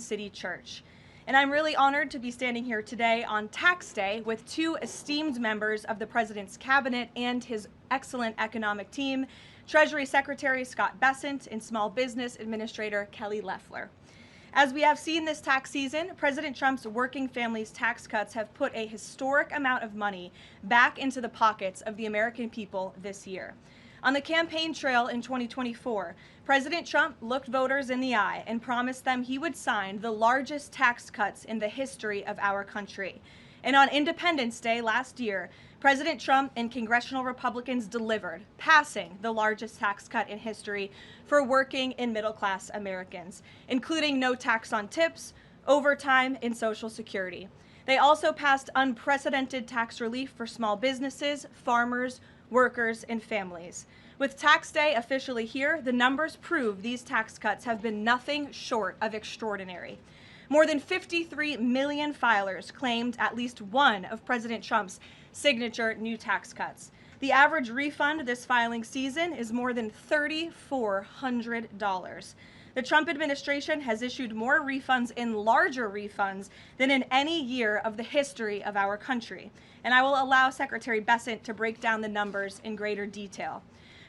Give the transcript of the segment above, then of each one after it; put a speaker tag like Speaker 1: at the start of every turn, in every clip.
Speaker 1: City Church. And I'm really honored to be standing here today on Tax Day with two esteemed members of the President's Cabinet and his excellent economic team, Treasury Secretary Scott Bessent and Small Business Administrator Kelly Loeffler. As we have seen this tax season, President Trump's working families tax cuts have put a historic amount of money back into the pockets of the American people this year. On the campaign trail in 2024, President Trump looked voters in the eye and promised them he would sign the largest tax cuts in the history of our country. And on Independence Day last year, President Trump and congressional Republicans delivered, passing the largest tax cut in history for working and middle-class Americans, including no tax on tips, overtime, and Social Security. They also passed unprecedented tax relief for small businesses, farmers, workers, and families. With Tax Day officially here, the numbers prove these tax cuts have been nothing short of extraordinary. More than 53 million filers claimed at least one of President Trump's signature new tax cuts. The average refund this filing season is more than $3,400. The Trump administration has issued more refunds and larger refunds than in any year of the history of our country. And I will allow Secretary Bessent to break down the numbers in greater detail.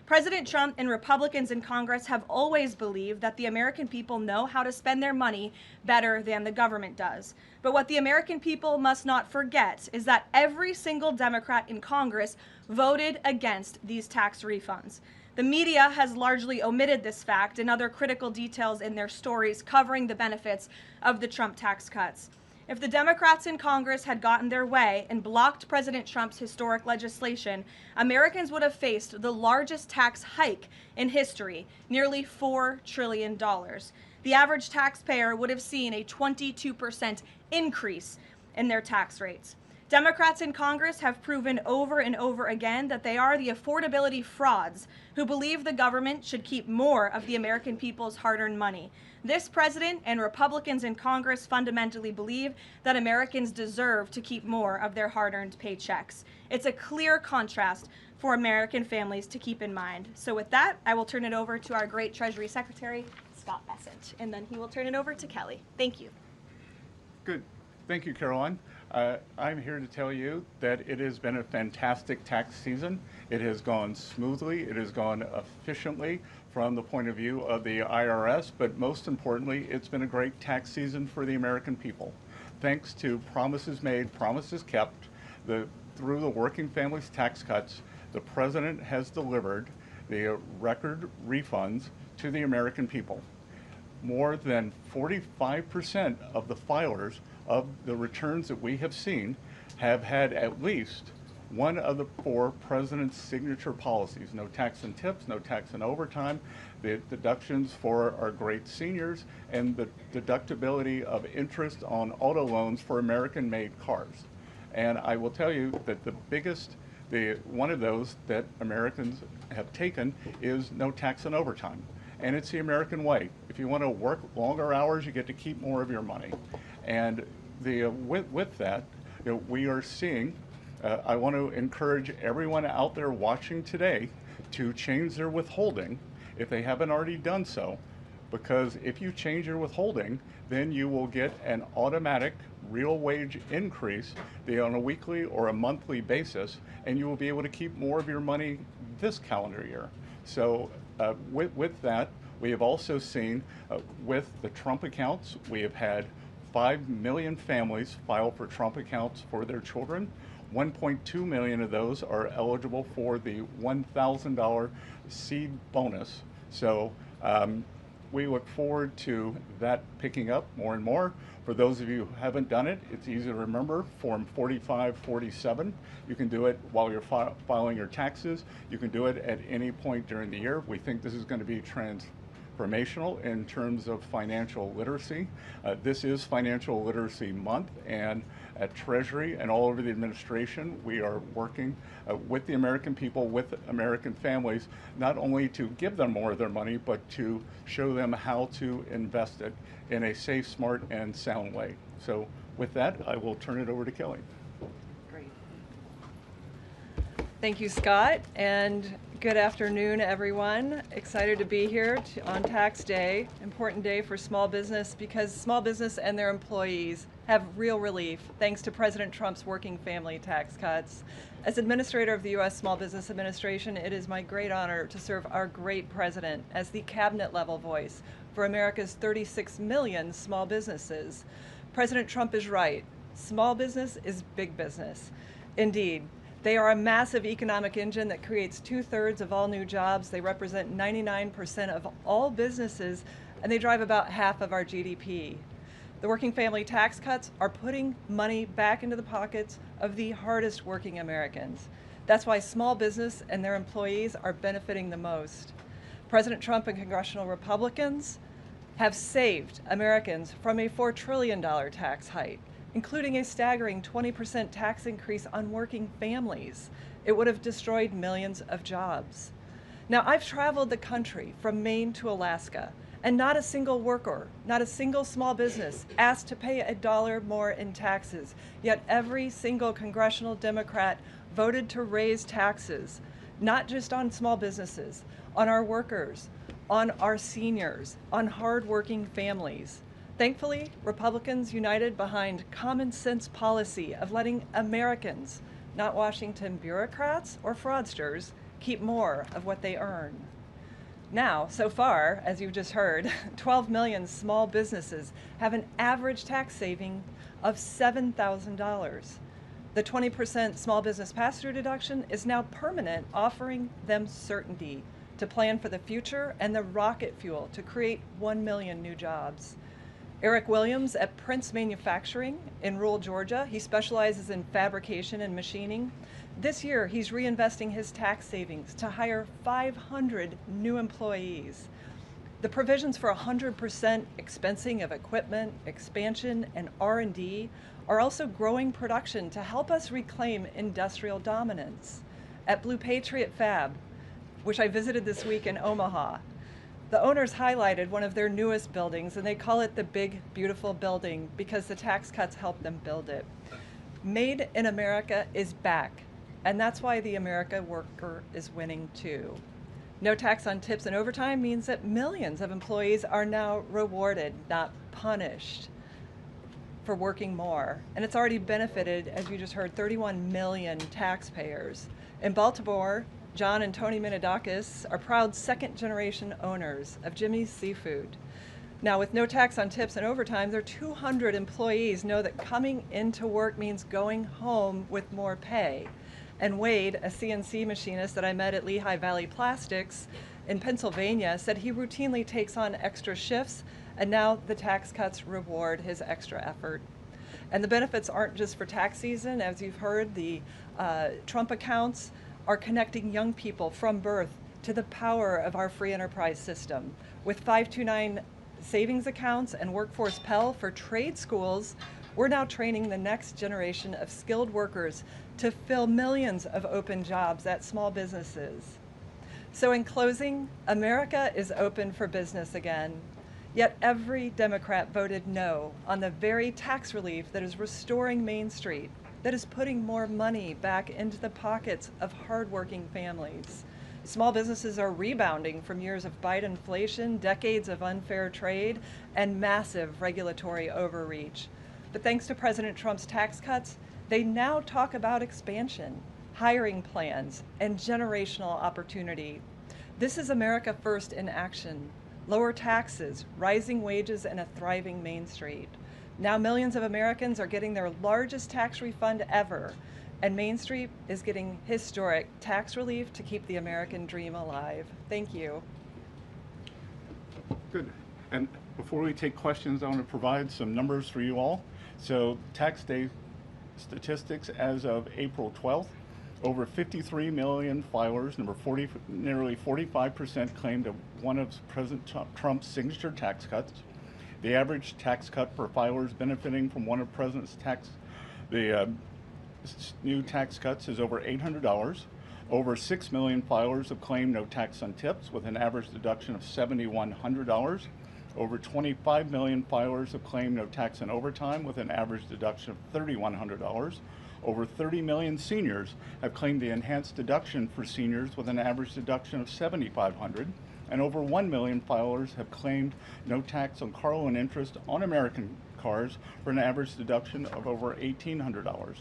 Speaker 1: President Trump and Republicans in Congress have always believed that the American people know how to spend their money better than the government does. But what the American people must not forget is that every single Democrat in Congress voted against these tax refunds. The media has largely omitted this fact and other critical details in their stories covering the benefits of the Trump tax cuts. If the Democrats in Congress had gotten their way and blocked President Trump's historic legislation, Americans would have faced the largest tax hike in history, nearly $4 trillion. The average taxpayer would have seen a 22% increase in their tax rates. Democrats in Congress have proven over and over again that they are the affordability frauds who believe the government should keep more of the American people's hard-earned money. This president and Republicans in Congress fundamentally believe that Americans deserve to keep more of their hard-earned paychecks. It's a clear contrast for American families to keep in mind. So with that, I will turn it over to our great Treasury Secretary, Scott Bessent, and then he will turn it over to Kelly. Thank you.
Speaker 2: Good. Thank you, Caroline. I'm here to tell you that it has been a fantastic tax season. It has gone smoothly. It has gone efficiently from the point of view of the IRS, but most importantly, it's been a great tax season for the American people. Thanks to promises made, promises kept, through the working families tax cuts, the President has delivered the record refunds to the American people. More than 45% of the filers of the returns that we have seen have had at least one of the four President's signature policies: no tax on tips, no tax on overtime, the deductions for our great seniors, and the deductibility of interest on auto loans for American-made cars. And I will tell you that the biggest, one of those that Americans have taken is no tax on overtime. And it's the American way. If you want to work longer hours, you get to keep more of your money. And with that, we are seeing, I want to encourage everyone out there watching today to change their withholding if they haven't already done so, because if you change your withholding, then you will get an automatic real wage increase on a weekly or a monthly basis, and you will be able to keep more of your money this calendar year. So with that, we have also seen with the Trump accounts, we have had 5 million families file for Trump accounts for their children. 1.2 million of those are eligible for the $1,000 seed bonus. So we look forward to that picking up more and more. For those of you who haven't done it, it's easy to remember, Form 4547. You can do it while you're filing your taxes. You can do it at any point during the year. We think this is going to be transformational in terms of financial literacy. This is Financial Literacy Month, and at Treasury and all over the administration, we are working with the American people, with American families, not only to give them more of their money, but to show them how to invest it in a safe, smart, and sound way. So with that, I will turn it over to Kelly.
Speaker 3: Great. Thank you, Scott. And Good afternoon, everyone. Excited to be here on Tax Day, important day for small business because small business and their employees have real relief thanks to President Trump's working family tax cuts. As Administrator of the U.S. Small Business Administration, it is my great honor to serve our great President as the cabinet-level voice for America's 36 million small businesses. President Trump is right. Small business is big business. Indeed, they are a massive economic engine that creates 2/3 of all new jobs. They represent 99% of all businesses, and they drive about half of our GDP. The working family tax cuts are putting money back into the pockets of the hardest working Americans. That's why small business and their employees are benefiting the most. President Trump and congressional Republicans have saved Americans from a $4 trillion tax hike, including a staggering 20% tax increase on working families. It would have destroyed millions of jobs. Now, I've traveled the country from Maine to Alaska, and not a single worker, not a single small business asked to pay $1 more in taxes, yet every single congressional Democrat voted to raise taxes, not just on small businesses, on our workers, on our seniors, on hardworking families. Thankfully, Republicans united behind common sense policy of letting Americans, not Washington bureaucrats or fraudsters, keep more of what they earn. Now, so far, as you've just heard, 12 million small businesses have an average tax saving of $7,000. The 20% small business pass-through deduction is now permanent, offering them certainty to plan for the future and the rocket fuel to create 1 million new jobs. Eric Williams at Prince Manufacturing in rural Georgia, he specializes in fabrication and machining. This year, he's reinvesting his tax savings to hire 500 new employees. The provisions for 100% expensing of equipment, expansion, and R&D are also growing production to help us reclaim industrial dominance. At Blue Patriot Fab, which I visited this week in Omaha, the owners highlighted one of their newest buildings, and they call it the Big Beautiful Building because the tax cuts helped them build it. Made in America is back, and that's why the America worker is winning too. No tax on tips and overtime means that millions of employees are now rewarded, not punished, for working more. And it's already benefited, as you just heard, 31 million taxpayers. In Baltimore, John and Tony Minidakis are proud second-generation owners of Jimmy's Seafood. Now, with no tax on tips and overtime, their 200 employees know that coming into work means going home with more pay. And Wade, a CNC machinist that I met at Lehigh Valley Plastics in Pennsylvania, said he routinely takes on extra shifts, and now the tax cuts reward his extra effort. And the benefits aren't just for tax season. As you've heard, the Trump accounts are connecting young people from birth to the power of our free enterprise system. With 529 savings accounts and Workforce Pell for trade schools, we're now training the next generation of skilled workers to fill millions of open jobs at small businesses. So in closing, America is open for business again. Yet every Democrat voted no on the very tax relief that is restoring Main Street, that is putting more money back into the pockets of hardworking families. Small businesses are rebounding from years of Biden inflation, decades of unfair trade, and massive regulatory overreach. But thanks to President Trump's tax cuts, they now talk about expansion, hiring plans, and generational opportunity. This is America First in action. Lower taxes, rising wages, and a thriving Main Street. Now millions of Americans are getting their largest tax refund ever, and Main Street is getting historic tax relief to keep the American dream alive. Thank you.
Speaker 2: Good. And before we take questions, I want to provide some numbers for you all. So tax day statistics as of April 12th, over 53 million filers, nearly 45% claimed one of President Trump's signature tax cuts. The average tax cut for filers benefiting from one of President's new tax cuts is over $800. Over 6 million filers have claimed no tax on tips with an average deduction of $7,100. Over 25 million filers have claimed no tax on overtime with an average deduction of $3,100. Over 30 million seniors have claimed the enhanced deduction for seniors with an average deduction of $7,500, and over 1 million filers have claimed no tax on car loan interest on American cars for an average deduction of over $1,800.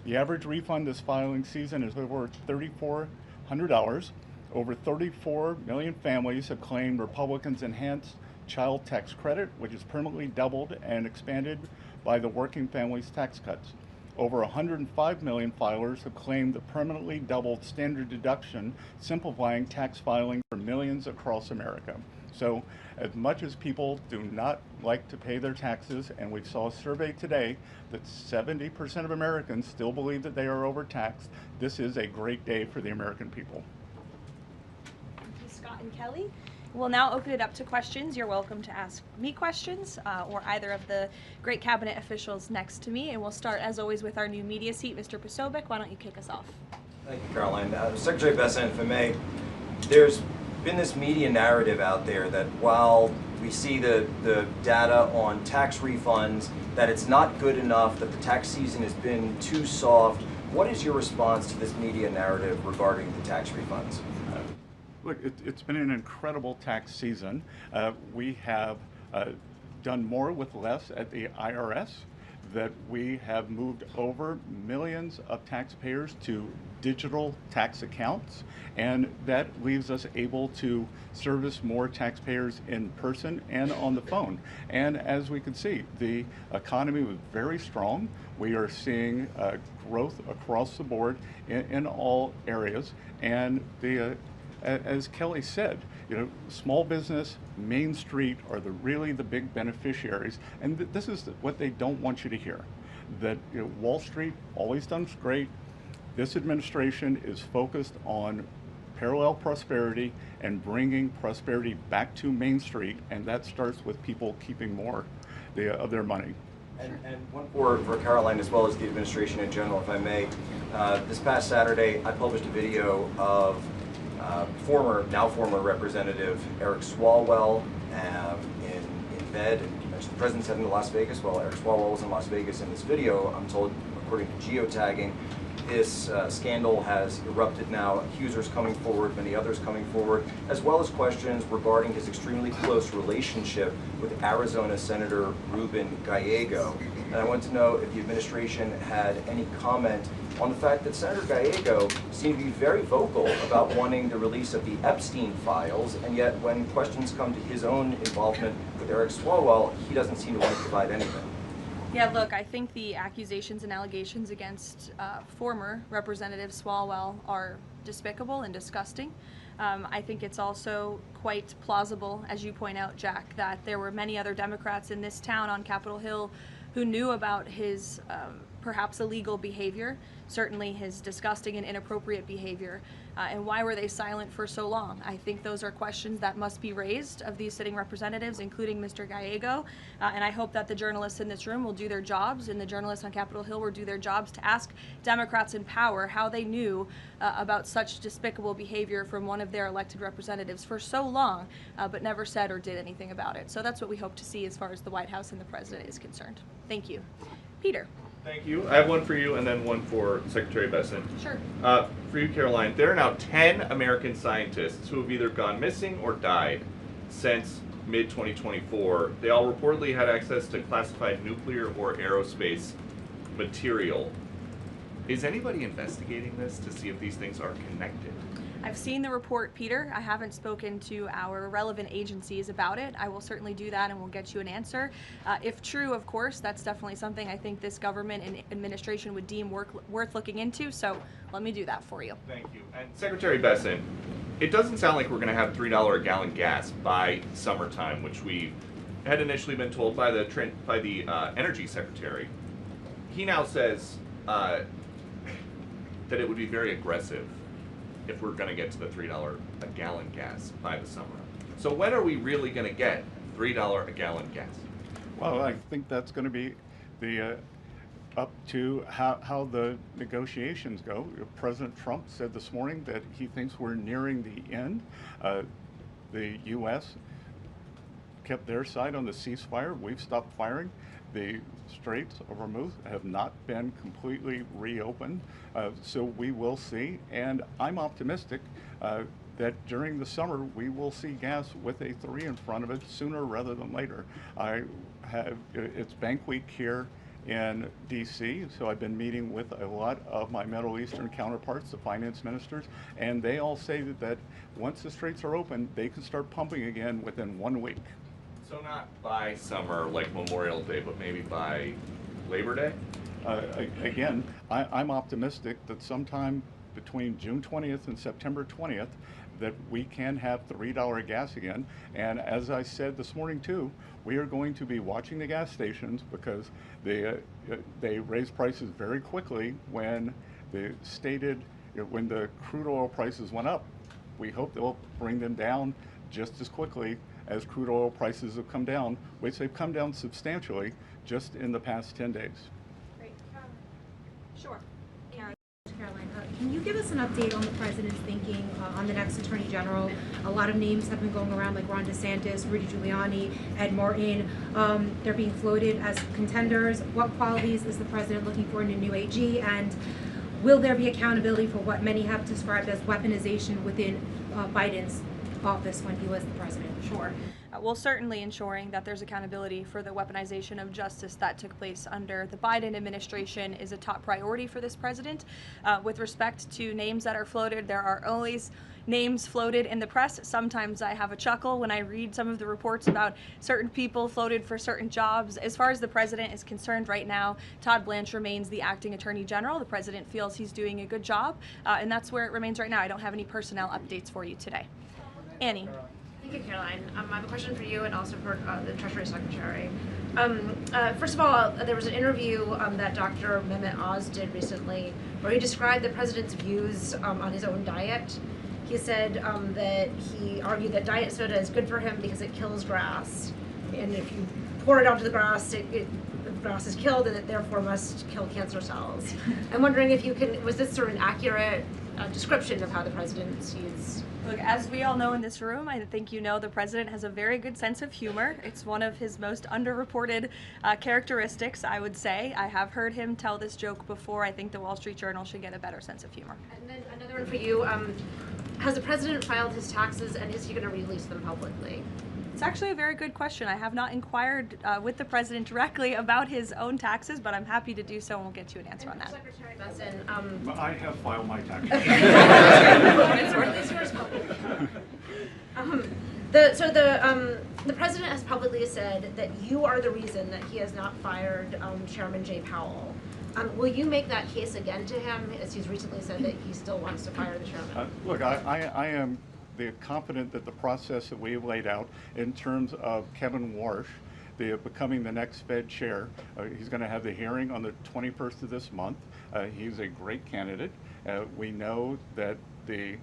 Speaker 2: The average refund this filing season is over $3,400. Over 34 million families have claimed Republicans' enhanced child tax credit, which is permanently doubled and expanded by the working families tax cuts. Over 105 million filers have claimed the permanently doubled standard deduction, simplifying tax filing for millions across America. So, as much as people do not like to pay their taxes, and we saw a survey today that 70% of Americans still believe that they are overtaxed, this is a great day for the American people.
Speaker 1: Thank you, Scott and Kelly. We'll now open it up to questions. You're welcome to ask me questions or either of the great cabinet officials next to me. And we'll start, as always, with our new media seat. Mr. Posobiec, why don't you kick us off?
Speaker 4: Thank you, Caroline. Secretary Bessent, if I may, there's been this media narrative out there that while we see the data on tax refunds, that it's not good enough, that the tax season has been too soft. What is your response to this media narrative regarding the tax refunds?
Speaker 2: Look, it's been an incredible tax season. We have done more with less at the IRS, that we have moved over millions of taxpayers to digital tax accounts, and that leaves us able to service more taxpayers in person and on the phone. And as we can see, the economy was very strong. We are seeing growth across the board in all areas, and as Kelly said, small business, Main Street are really the big beneficiaries, and this is what they don't want you to hear. That Wall Street always done great. This administration is focused on parallel prosperity and bringing prosperity back to Main Street, and that starts with people keeping more of their money.
Speaker 4: And one for Caroline as well as the administration in general, if I may. This past Saturday, I published a video of now former Representative Eric Swalwell in bed. The president's heading to Las Vegas. Well, Eric Swalwell was in Las Vegas in this video. I'm told, according to geotagging, this scandal has erupted now. Accusers coming forward, many others coming forward, as well as questions regarding his extremely close relationship with Arizona Senator Ruben Gallego. And I want to know if the administration had any comment on the fact that Senator Gallego seemed to be very vocal about wanting the release of the Epstein files, and yet when questions come to his own involvement with Eric Swalwell, he doesn't seem to want to provide anything.
Speaker 1: Yeah, look, I think the accusations and allegations against former Representative Swalwell are despicable and disgusting. I think it's also quite plausible, as you point out, Jack, that there were many other Democrats in this town on Capitol Hill who knew about his perhaps illegal behavior, certainly his disgusting and inappropriate behavior, and why were they silent for so long? I think those are questions that must be raised of these sitting representatives, including Mr. Gallego, and I hope that the journalists in this room will do their jobs, and the journalists on Capitol Hill will do their jobs to ask Democrats in power how they knew about such despicable behavior from one of their elected representatives for so long, but never said or did anything about it. So that's what we hope to see as far as the White House and the President is concerned. Thank you. Peter.
Speaker 5: Thank you. I have one for you and then one for Secretary Bessent.
Speaker 1: Sure.
Speaker 5: For you, Caroline, there are now 10 American scientists who have either gone missing or died since mid-2024. They all reportedly had access to classified nuclear or aerospace material. Is anybody investigating this to see if these things are connected?
Speaker 1: I've seen the report, Peter. I haven't spoken to our relevant agencies about it. I will certainly do that and we'll get you an answer. If true, of course, that's definitely something I think this government and administration would deem worth looking into, so let me do that for you.
Speaker 5: Thank you. And Secretary Bessent, it doesn't sound like we're going to have $3 a gallon gas by summertime, which we had initially been told by the Energy Secretary. He now says that it would be very aggressive if we're going to get to the $3 a gallon gas by the summer. So when are we really going to get $3 a gallon gas?
Speaker 2: Well, I think that's going to be the up to how the negotiations go. President Trump said this morning that he thinks we're nearing the end. The U.S. kept their side on the ceasefire. We've stopped firing. the Straits of Hormuz have not been completely reopened, so we will see, and I'm optimistic that during the summer we will see gas with a 3 in front of it sooner rather than later. It's Bank Week here in DC, so I've been meeting with a lot of my Middle Eastern counterparts, the finance ministers, and they all say that once the straits are open, they can start pumping again within 1 week.
Speaker 5: So not by summer, like Memorial Day, but maybe by Labor Day?
Speaker 2: Again, I'm optimistic that sometime between June 20th and September 20th that we can have $3 gas again. And as I said this morning too, we are going to be watching the gas stations because they raise prices very quickly when when the crude oil prices went up. We hope they'll bring them down just as quickly as crude oil prices have come down, which they've come down substantially just in the past 10 days.
Speaker 1: Great. Sure.
Speaker 6: Caroline, can you give us an update on the president's thinking on the next attorney general? A lot of names have been going around, like Ron DeSantis, Rudy Giuliani, Ed Martin. They're being floated as contenders. What qualities is the president looking for in a new AG? And will there be accountability for what many have described as weaponization within Biden's office when he was the president?
Speaker 1: Sure. Well, certainly ensuring that there's accountability for the weaponization of justice that took place under the Biden administration is a top priority for this president. With respect to names that are floated, there are always names floated in the press. Sometimes I have a chuckle when I read some of the reports about certain people floated for certain jobs. As far as the president is concerned right now, Todd Blanche remains the acting attorney general. The president feels he's doing a good job, and that's where it remains right now. I don't have any personnel updates for you today. Annie.
Speaker 7: Thank you, Caroline. I have a question for you and also for the Treasury Secretary. First of all, there was an interview that Dr. Mehmet Oz did recently where he described the president's views on his own diet. He said that he argued that diet soda is good for him because it kills grass, and if you pour it onto the grass, the grass is killed, and it therefore must kill cancer cells. I'm wondering if you can, was this sort of an accurate description of how the president sees?
Speaker 1: Look, as we all know in this room, I think you know the president has a very good sense of humor. It's one of his most underreported characteristics, I would say. I have heard him tell this joke before. I think the Wall Street Journal should get a better sense of humor.
Speaker 7: And then another one for you. Has the president filed his taxes, and is he going to release them publicly?
Speaker 1: It's actually a very good question. I have not inquired with the president directly about his own taxes, but I'm happy to do so, and we'll get you an answer on that.
Speaker 7: Secretary Besson,
Speaker 2: I have filed my taxes.
Speaker 7: The president has publicly said that you are the reason that he has not fired Chairman Jay Powell. Will you make that case again to him, as he's recently said that he still wants to fire the chairman?
Speaker 2: Look, I am confident that the process that we have laid out in terms of Kevin Warsh, becoming the next Fed chair, he's going to have the hearing on the 21st of this month. He's a great candidate. We know that the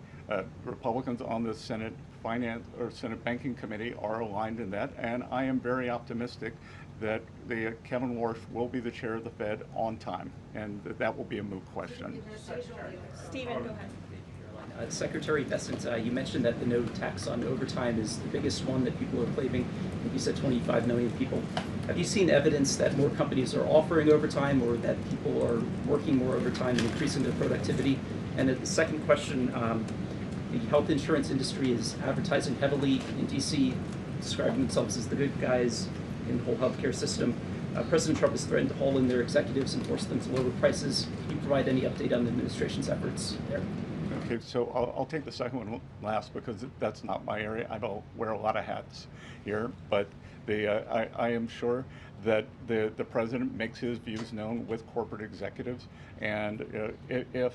Speaker 2: Republicans on the Senate Senate Banking Committee are aligned in that, and I am very optimistic that Kevin Warsh will be the chair of the Fed on time, and that will be a moot question.
Speaker 1: Stephen, go ahead.
Speaker 8: Secretary Besant, you mentioned that the no tax on overtime is the biggest one that people are claiming. I think you said 25 million people. Have you seen evidence that more companies are offering overtime or that people are working more overtime and increasing their productivity? And the second question, the health insurance industry is advertising heavily in DC, describing themselves as the good guys in the whole healthcare system. President Trump has threatened to haul in their executives and force them to lower prices. Can you provide any update on the administration's efforts there?
Speaker 2: Okay, so I'll take the second one last because that's not my area. I don't wear a lot of hats here, but I am sure that the president makes his views known with corporate executives, and if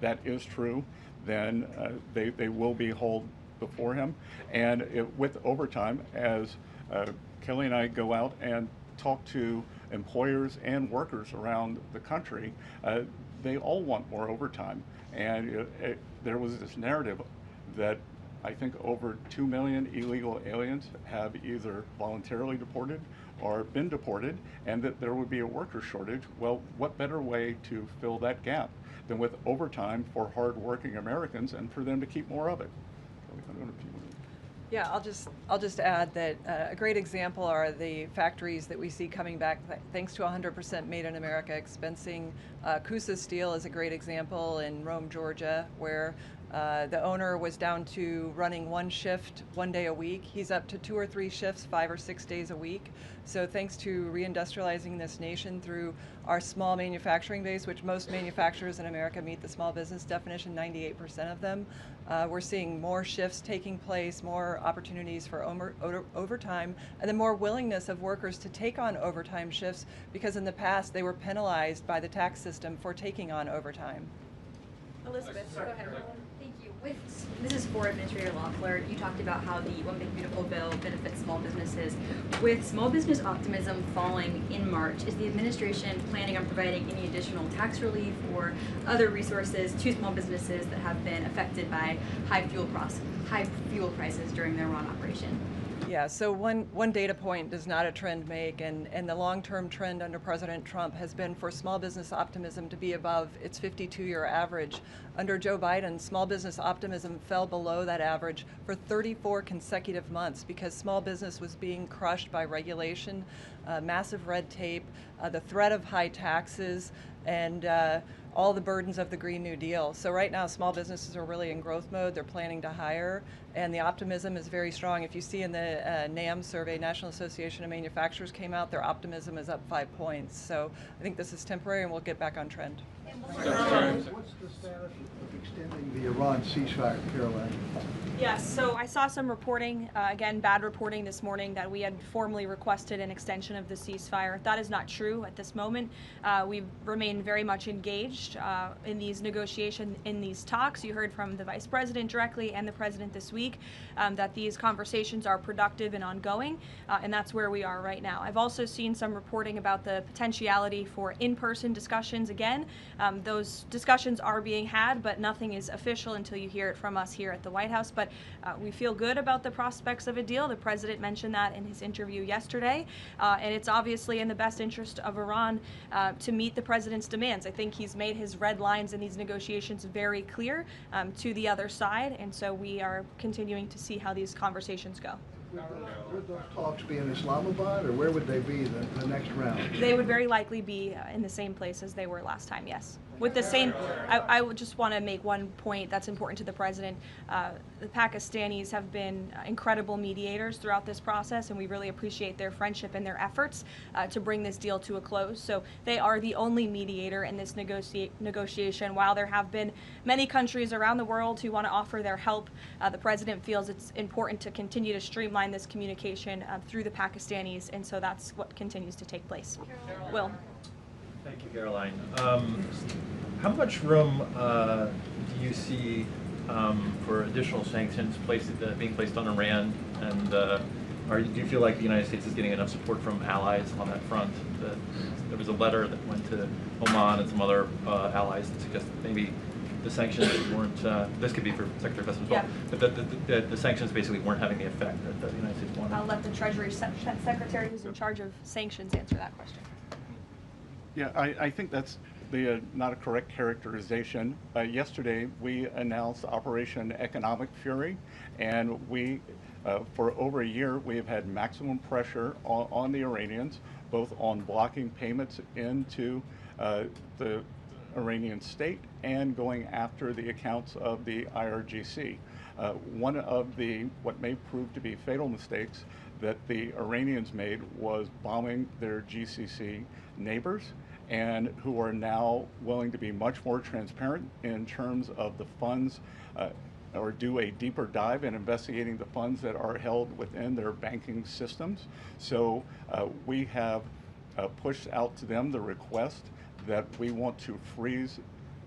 Speaker 2: that is true, then they will be hauled before him. And with overtime, as Kelly and I go out and talk to employers and workers around the country, they all want more overtime. And there was this narrative that I think over 2 million illegal aliens have either voluntarily deported or been deported, and that there would be a worker shortage. Well, what better way to fill that gap than with overtime for hardworking Americans and for them to keep more of it?
Speaker 3: Yeah, I'll just add that a great example are the factories that we see coming back thanks to 100% Made in America expensing. Coosa Steel is a great example in Rome, Georgia, where the owner was down to running one shift, 1 day a week. He's up to 2 or 3 shifts, 5 or 6 days a week. So thanks to reindustrializing this nation through our small manufacturing base, which most manufacturers in America meet the small business definition, 98% of them, we're seeing more shifts taking place, more opportunities for overtime, and then more willingness of workers to take on overtime shifts, because in the past they were penalized by the tax system for taking on overtime.
Speaker 1: Elizabeth, go ahead.
Speaker 9: Thank you. This is for Administrator Loeffler. You talked about how the One Big Beautiful Bill benefits small businesses. With small business optimism falling in March, is the administration planning on providing any additional tax relief or other resources to small businesses that have been affected by high fuel prices during their run operation?
Speaker 3: Yeah, so one data point does not a trend make, and the long-term trend under President Trump has been for small business optimism to be above its 52-year average. Under Joe Biden, small business optimism fell below that average for 34 consecutive months because small business was being crushed by regulation, massive red tape, the threat of high taxes, and all the burdens of the Green New Deal. So right now, small businesses are really in growth mode. They're planning to hire, and the optimism is very strong. If you see in the NAM survey, National Association of Manufacturers came out, their optimism is up 5 points. So I think this is temporary, and we'll get back on trend.
Speaker 10: What's the status of extending the Iran ceasefire, Caroline?
Speaker 1: Yes, so I saw some reporting, again, bad reporting this morning, that we had formally requested an extension of the ceasefire. That is not true at this moment. We remain very much engaged in these negotiations, in these talks. You heard from the Vice President directly and the President this week that these conversations are productive and ongoing, and that's where we are right now. I've also seen some reporting about the potentiality for in-person discussions again. Those discussions are being had, but nothing is official until you hear it from us here at the White House. But we feel good about the prospects of a deal. The President mentioned that in his interview yesterday, and it's obviously in the best interest of Iran to meet the President's demands. I think he's made his red lines in these negotiations very clear to the other side, and so we are continuing to see how these conversations go.
Speaker 10: Would those talks be in Islamabad, or where would they be the next round?
Speaker 1: They would very likely be in the same place as they were last time, yes. With the same, I would just want to make one point that's important to the President. The Pakistanis have been incredible mediators throughout this process, and we really appreciate their friendship and their efforts to bring this deal to a close. So they are the only mediator in this negotiation. While there have been many countries around the world who want to offer their help, the President feels it's important to continue to streamline this communication through the Pakistanis, and so that's what continues to take place. Will.
Speaker 11: Thank you, Caroline. How much room do you see for additional sanctions being placed on Iran? And do you feel like the United States is getting enough support from allies on that front? There was a letter that went to Oman and some other allies that suggested maybe the sanctions weren't, this could be for Secretary Bessent as well, but the sanctions basically weren't having the effect that the United States wanted.
Speaker 1: I'll let the Treasury Secretary who's in charge of sanctions answer that question.
Speaker 2: Yeah, I think that's not a correct characterization. Yesterday, we announced Operation Economic Fury, and we, for over a year, we have had maximum pressure on the Iranians, both on blocking payments into the Iranian state and going after the accounts of the IRGC. One of what may prove to be fatal mistakes that the Iranians made was bombing their GCC neighbors, and who are now willing to be much more transparent in terms of the funds or do a deeper dive in investigating the funds that are held within their banking systems. So we have pushed out to them the request that we want to freeze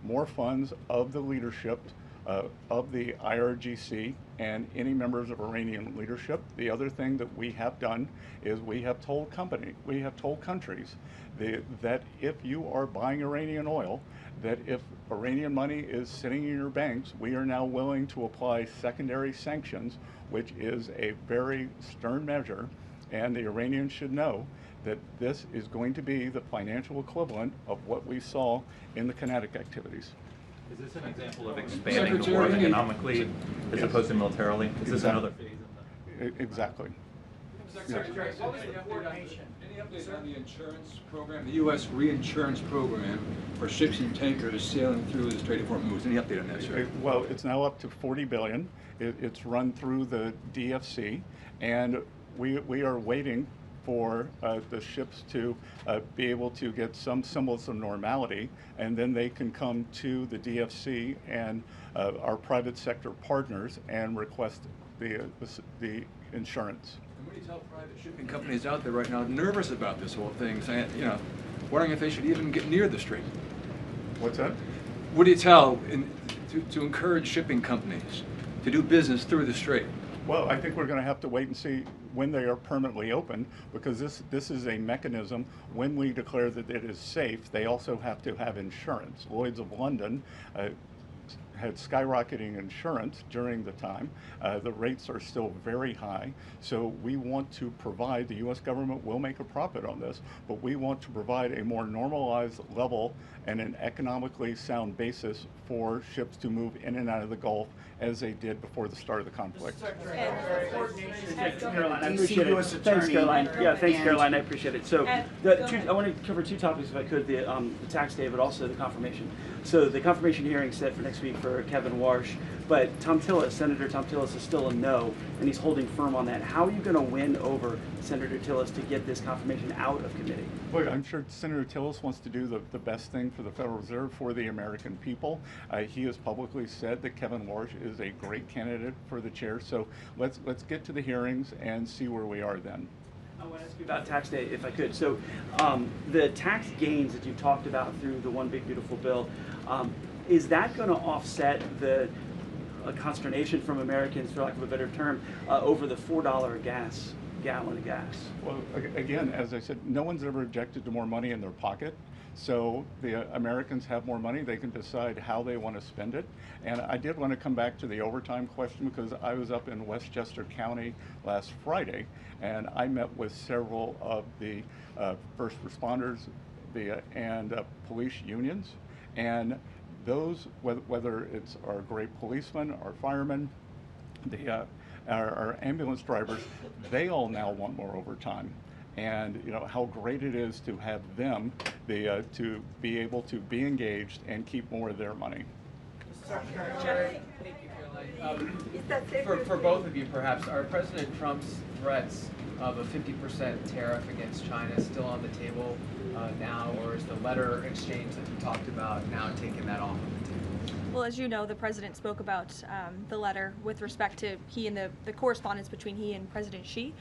Speaker 2: more funds of the leadership of the IRGC and any members of Iranian leadership. The other thing that we have done is we have told countries that if you are buying Iranian oil, that if Iranian money is sitting in your banks, we are now willing to apply secondary sanctions, which is a very stern measure, and the Iranians should know that this is going to be the financial equivalent of what we saw in the kinetic activities.
Speaker 11: Is this an example of expanding the war economically as opposed to militarily? Is this another phase?
Speaker 2: Exactly.
Speaker 12: Secretary, what was the coordination? Any updates on the insurance program, the U.S. reinsurance program for ships and tankers sailing through the Strait of Hormuz? Any update on that, sir?
Speaker 2: Well, it's now up to $40 billion. It's run through the DFC, and we are waiting for the ships to be able to get some semblance of normality, and then they can come to the DFC and our private sector partners and request the insurance.
Speaker 12: And what do you tell private shipping companies out there right now nervous about this whole thing, saying, you know, wondering if they should even get near the strait?
Speaker 2: What's that?
Speaker 12: What do you tell to encourage shipping companies to do business through the strait?
Speaker 2: Well, I think we're going to have to wait and see when they are permanently open, because this is a mechanism. When we declare that it is safe, they also have to have insurance. Lloyd's of London had skyrocketing insurance during the time. The rates are still very high. So we want to provide, the U.S. government will make a profit on this, but we want to provide a more normalized level and an economically sound basis for ships to move in and out of the Gulf as they did before the start of the conflict.
Speaker 13: Caroline, I appreciate it. Thanks, Caroline. Yeah, thanks, Caroline. I appreciate it. So, I want to cover two topics, if I could: the tax day, but also the confirmation. So, the confirmation hearing set for next week for Kevin Warsh, but Senator Tom Tillis is still a no, and he's holding firm on that. How are you going to win over Senator Tillis to get this confirmation out of committee?
Speaker 2: Well, I'm sure Senator Tillis wants to do the best thing for the Federal Reserve, for the American people. He has publicly said that Kevin Warsh is a great candidate for the chair. So let's get to the hearings and see where we are then.
Speaker 13: I want to ask you about tax day, if I could. So the tax gains that you've talked about through the One Big Beautiful Bill, is that going to offset the consternation from Americans, for lack of a better term, over the $4 a gallon of gas?
Speaker 2: Well, again, as I said, no one's ever objected to more money in their pocket. So the Americans have more money. They can decide how they want to spend it. And I did want to come back to the overtime question, because I was up in Westchester County last Friday, and I met with several of the first responders and police unions. And those, whether it's our great policemen, our firemen, our ambulance drivers, they all now want more overtime. And you know how great it is to have them to be able to be engaged and keep more of their money.
Speaker 14: Thank you, Caroline. For both of you, perhaps, are President Trump's threats of a 50% tariff against China still on the table now, or is the letter exchange that you talked about now taking that off of the table?
Speaker 1: Well, as you know, the president spoke about the letter with respect to he and the correspondence between he and President Xi.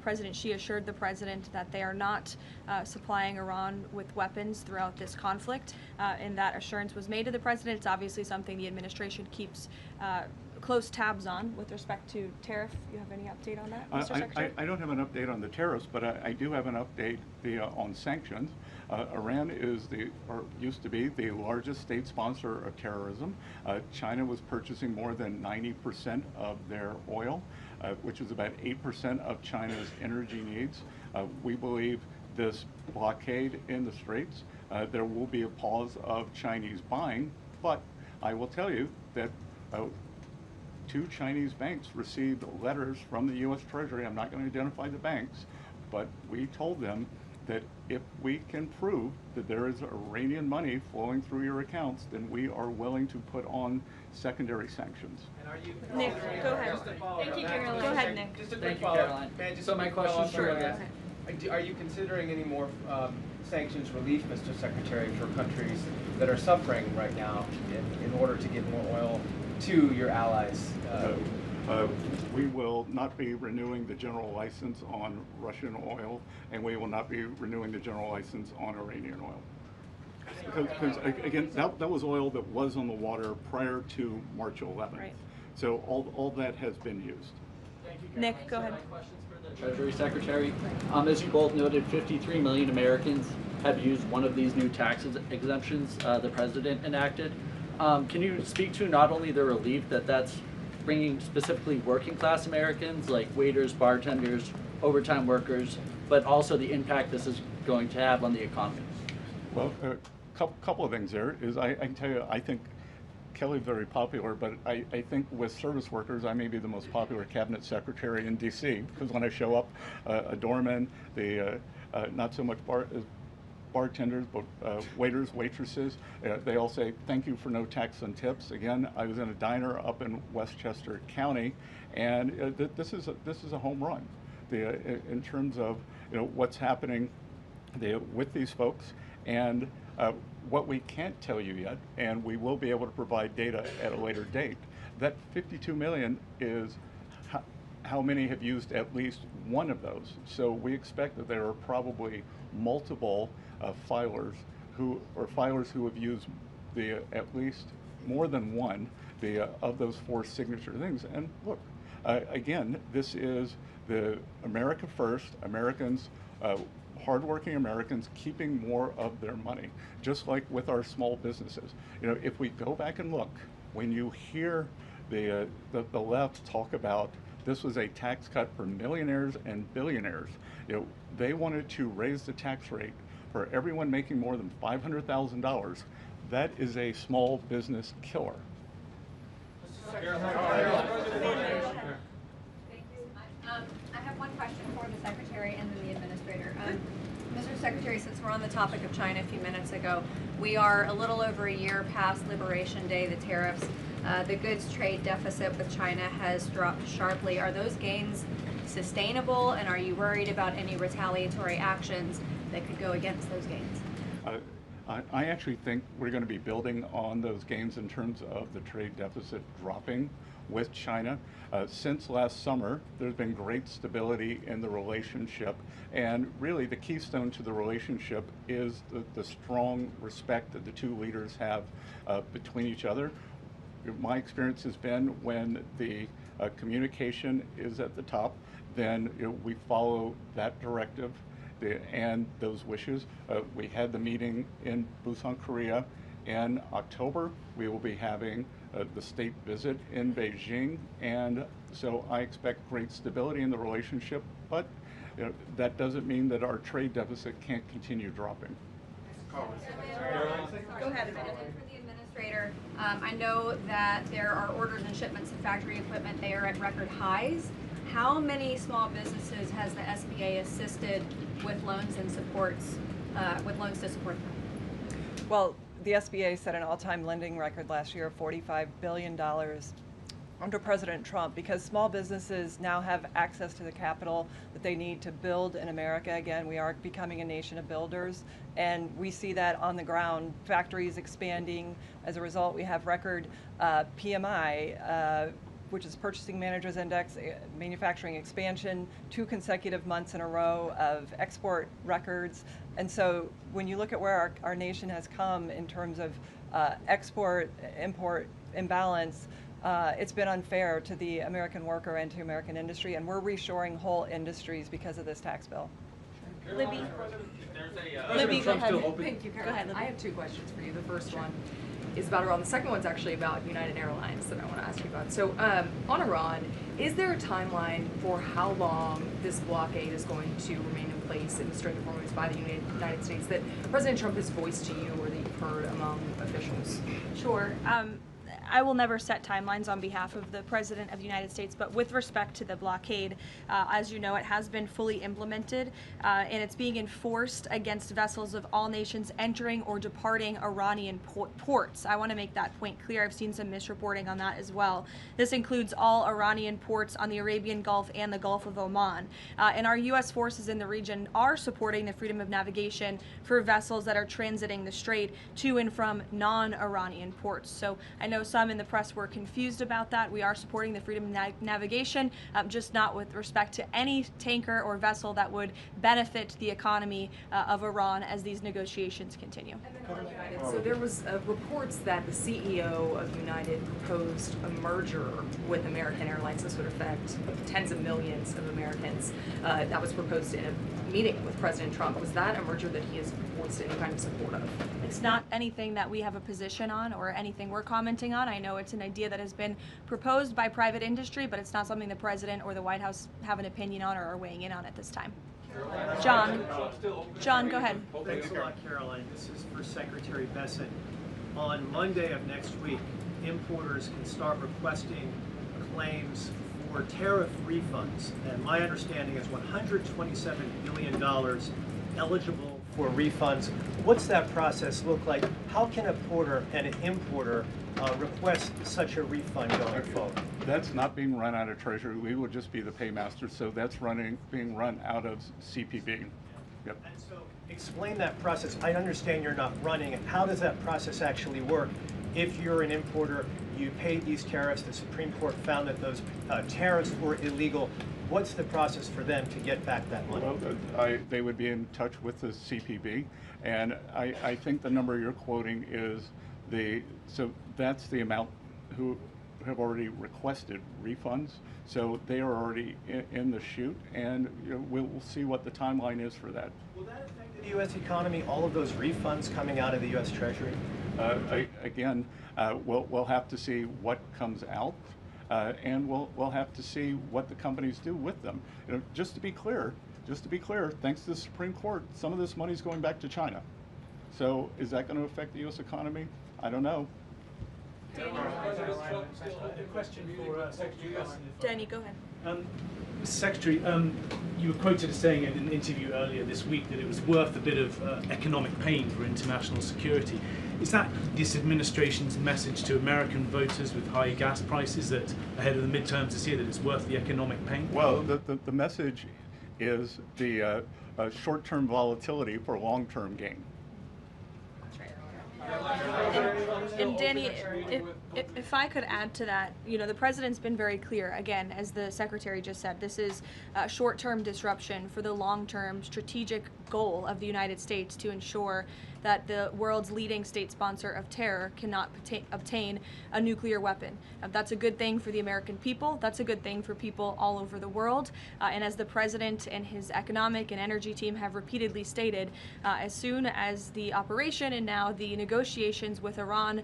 Speaker 1: President Xi assured the president that they are not supplying Iran with weapons throughout this conflict, and that assurance was made to the president. It's obviously something the administration keeps close tabs on with respect to tariff. You have any update on that, Mr. Secretary?
Speaker 2: I don't have an update on the tariffs, but I do have an update on sanctions. Iran is used to be the largest state sponsor of terrorism. China was purchasing more than 90% of their oil, which is about 8% of China's energy needs. We believe this blockade in the Straits, there will be a pause of Chinese buying, but I will tell you that 2 Chinese banks received letters from the U.S. Treasury. I'm not going to identify the banks, but we told them that if we can prove that there is Iranian money flowing through your accounts, then we are willing to put on secondary sanctions.
Speaker 14: And are you
Speaker 1: Nick, go ahead.
Speaker 14: Thank you, Caroline.
Speaker 1: Go ahead, Nick.
Speaker 14: Just a quick follow-up. So my question's for are you considering any more sanctions relief, Mr. Secretary, for countries that are suffering right now in order to get more oil to your allies?
Speaker 2: We will not be renewing the general license on Russian oil, and we will not be renewing the general license on Iranian oil. Because again, that was oil that was on the water prior to March 11th.
Speaker 1: Right.
Speaker 2: So all that has been used.
Speaker 14: Thank you,
Speaker 1: Nick, go ahead.
Speaker 15: Treasury Secretary. As you both noted, 53 million Americans have used one of these new tax exemptions the president enacted. Can you speak to not only the relief that's bringing specifically working class Americans like waiters, bartenders, overtime workers, but also the impact this is going to have on the economy?
Speaker 2: Well, a couple of things there is I can tell you, I think Kelly's very popular, but I think with service workers, I may be the most popular cabinet secretary in D.C. because when I show up, a doorman, the not so much bartenders, but waiters, waitresses, they all say, thank you for no tax on tips. Again, I was in a diner up in Westchester County, and this is a home run in terms of what's happening with these folks. And what we can't tell you yet, and we will be able to provide data at a later date, that 52 million is how many have used at least one of those. So we expect that there are probably multiple filers who have used at least more than one of those 4 signature things. And look, again, this is the America First, Americans, hardworking Americans keeping more of their money, just like with our small businesses. If we go back and look, when you hear the left talk about this was a tax cut for millionaires and billionaires, they wanted to raise the tax rate for everyone making more than $500,000. That is a small business killer.
Speaker 16: Thank you. I have one question for the Secretary and then the Administrator. Mr. Secretary, since we're on the topic of China a few minutes ago, we are a little over a year past Liberation Day, the tariffs. The goods trade deficit with China has dropped sharply. Are those gains sustainable, and are you worried about any retaliatory actions that could go against those gains?
Speaker 2: I actually think we're going to be building on those gains in terms of the trade deficit dropping with China. Since last summer, there's been great stability in the relationship, and really the keystone to the relationship is the strong respect that the two leaders have between each other. My experience has been when the communication is at the top, then we follow that directive and those wishes. We had the meeting in Busan, Korea. In October, we will be having the state visit in Beijing, and so I expect great stability in the relationship, but that doesn't mean that our trade deficit can't continue dropping.
Speaker 16: Go ahead, for the Administrator, I know that there are orders and shipments of factory equipment. They are at record highs. How many small businesses has the SBA assisted with loans and supports, with loans to support them?
Speaker 3: Well, the SBA set an all-time lending record last year of $45 billion under President Trump, because small businesses now have access to the capital that they need to build in America. Again, we are becoming a nation of builders, and we see that on the ground. Factories expanding. As a result, we have record PMI, which is Purchasing Managers Index, manufacturing expansion, 2 consecutive months in a row of export records. And so when you look at where our nation has come in terms of export-import imbalance, it's been unfair to the American worker and to American industry, and we're reshoring whole industries because of this tax bill.
Speaker 16: Libby.
Speaker 17: Libby,
Speaker 16: go ahead.
Speaker 17: Thank you, Caroline. I have 2 questions for you. The first one is about Iran. The second one's actually about United Airlines that I want to ask you about. So on Iran, is there a timeline for how long this blockade is going to remain in place in the Strait of Hormuz by the United States that President Trump has voiced to you or that you've heard among officials?
Speaker 1: Sure. I will never set timelines on behalf of the President of the United States, but with respect to the blockade, as you know, it has been fully implemented, and it's being enforced against vessels of all nations entering or departing Iranian ports. I want to make that point clear. I've seen some misreporting on that as well. This includes all Iranian ports on the Arabian Gulf and the Gulf of Oman. And our U.S. forces in the region are supporting the freedom of navigation for vessels that are transiting the strait to and from non-Iranian ports. So I know some in the press were confused about that. We are supporting the freedom of navigation, just not with respect to any tanker or vessel that would benefit the economy of Iran as these negotiations continue.
Speaker 17: So there was reports that the CEO of United proposed a merger with American Airlines. This would affect tens of millions of Americans. That was proposed in a meeting with President Trump. Was that a merger that he has voiced any kind of support of?
Speaker 1: It's not anything that we have a position on or anything we're commenting on. I know it's an idea that has been proposed by private industry, but it's not something the President or the White House have an opinion on or are weighing in on at this time. John, go ahead.
Speaker 18: Thanks a lot, Caroline. This is for Secretary Bessent. On Monday of next week, importers can start requesting claims for tariff refunds. And my understanding is $127 billion eligible for refunds. What's that process look like? How can a porter and an importer request such a refund going forward?
Speaker 2: That's not being run out of Treasury. We will just be the paymaster. So that's being run out of CPB. Yep.
Speaker 18: And so explain that process. I understand you're not running it. How does that process actually work? If you're an importer, you paid these tariffs, the Supreme Court found that those tariffs were illegal. What's the process for them to get back that money?
Speaker 2: Well, they would be in touch with the CPB, and I think the number you're quoting is so that's the amount who have already requested refunds. So they are already in the chute, and we'll see what the timeline is for that.
Speaker 18: Will that affect the U.S. economy, all of those refunds coming out of the U.S. Treasury?
Speaker 2: Again, we'll have to see what comes out, and we'll have to see what the companies do with them. Just to be clear, thanks to the Supreme Court, some of this money is going back to China. So is that going to affect the U.S. economy? I don't know.
Speaker 18: A question for Secretary Besson.
Speaker 1: Danny, go ahead.
Speaker 19: Secretary, you were quoted as saying in an interview earlier this week that it was worth a bit of economic pain for international security. Is that this administration's message to American voters with high gas prices that ahead of the midterms this year that it's worth the economic pain?
Speaker 2: Well, the message is the short-term volatility for long-term gain.
Speaker 1: And Danny, if I could add to that, the president's been very clear, again, as the secretary just said, this is short-term disruption for the long-term strategic goal of the United States to ensure that the world's leading state sponsor of terror cannot obtain a nuclear weapon. That's a good thing for the American people. That's a good thing for people all over the world. And as the president and his economic and energy team have repeatedly stated, as soon as the operation and now the negotiations with Iran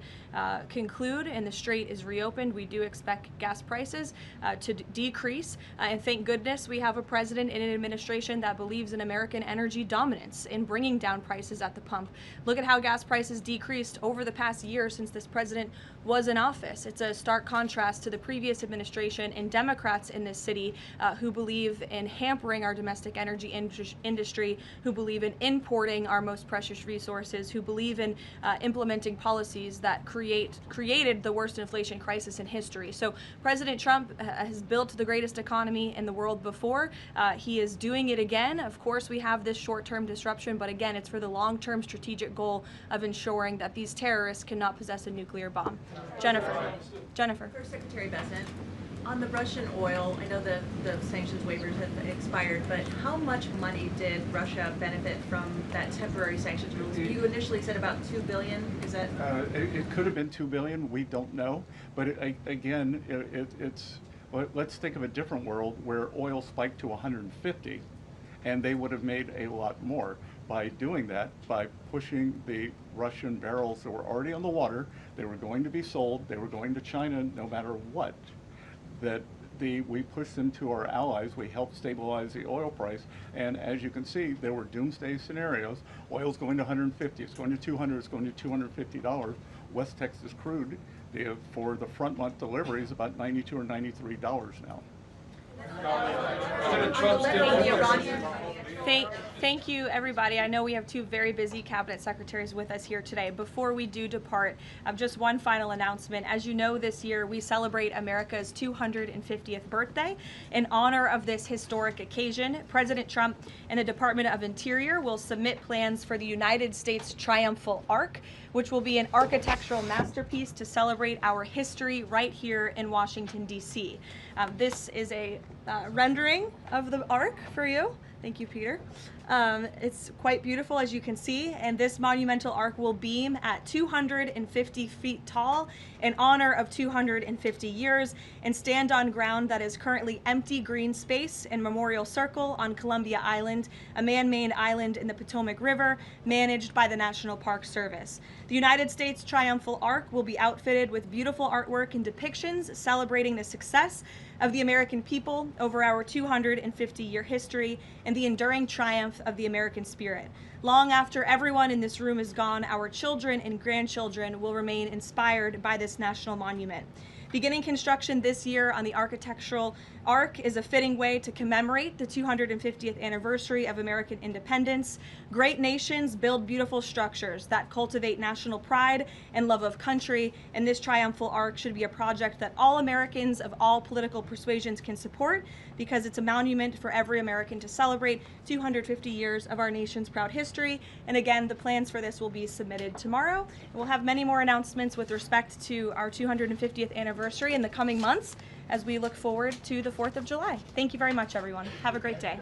Speaker 1: conclude and the strait is reopened, we do expect gas prices to decrease. And thank goodness we have a president and an administration that believes in American energy dominance in bringing down prices at the pump. Look at how gas prices decreased over the past year since this president was in office. It's a stark contrast to the previous administration and Democrats in this city who believe in hampering our domestic energy industry, who believe in importing our most precious resources, who believe in implementing policies that created the worst inflation crisis in history. So President Trump has built the greatest economy in the world before. He is doing it again. Of course, we have this short-term disruption, but again, it's for the long-term strategic goal of ensuring that these terrorists cannot possess a nuclear bomb. Jennifer.
Speaker 20: For Secretary Besson, on the Russian oil, I know the sanctions waivers have expired, but how much money did Russia benefit from that temporary sanctions rules? You initially said about $2 billion. Is that?
Speaker 2: It could have been $2 billion. We don't know. But again, let's think of a different world where oil spiked to 150, and they would have made a lot more. By doing that, by pushing the Russian barrels that were already on the water, they were going to be sold, they were going to China no matter what, we pushed them to our allies, we helped stabilize the oil price, and as you can see, there were doomsday scenarios. Oil's going to 150, it's going to 200, it's going to $250. West Texas crude, for the front month delivery, is about $92 or $93 now.
Speaker 1: Thank you, everybody. I know we have two very busy cabinet secretaries with us here today. Before we do depart, just one final announcement. As you know, this year we celebrate America's 250th birthday. In honor of this historic occasion, President Trump and the Department of Interior will submit plans for the United States Triumphal Arch, which will be an architectural masterpiece to celebrate our history right here in Washington, D.C. This is a rendering of the Arch for you. Thank you, Peter. It's quite beautiful, as you can see, and this monumental arch will beam at 250 feet tall in honor of 250 years and stand on ground that is currently empty green space in Memorial Circle on Columbia Island, a man-made island in the Potomac River managed by the National Park Service. The United States Triumphal Arch will be outfitted with beautiful artwork and depictions celebrating the success of the American people over our 250-year history and the enduring triumph triumph of the American spirit. Long after everyone in this room is gone, our children and grandchildren will remain inspired by this national monument. Beginning construction this year on the architectural arc is a fitting way to commemorate the 250th anniversary of American independence. Great nations build beautiful structures that cultivate national pride and love of country, and this triumphal arc should be a project that all Americans of all political persuasions can support, because it's a monument for every American to celebrate 250 years of our nation's proud history. And again, the plans for this will be submitted tomorrow. And we'll have many more announcements with respect to our 250th anniversary in the coming months as we look forward to the 4th of July. Thank you very much, everyone. Have a great day.